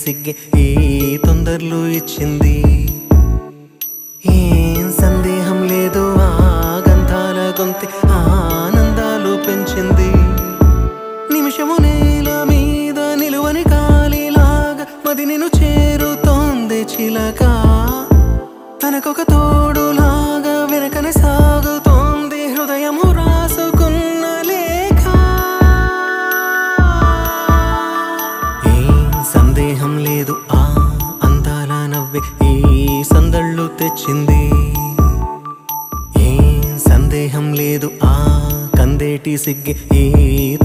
సిగ్గే ఈ తొందరలు ఇచ్చింది. ఏం సందేహం లేదు ఆ గంధాల గొంతె ఆనందాలు పెంచింది. నిమిషము నేల మీద నిలువని కాలిలాగా మది నిన్ను చేరుతోంది చిలక. తనకొక తోడులాగా వెనకనే సాగుతోంది హృదయము రాసుకున్న లేఖ. ఏం సందేహం లేదు ఆ అందాల నవ్వే ఈ సందళ్ళు తెచ్చింది. ఏం సందేహం లేదు ఆ కందేటి సిగ్గే ఈ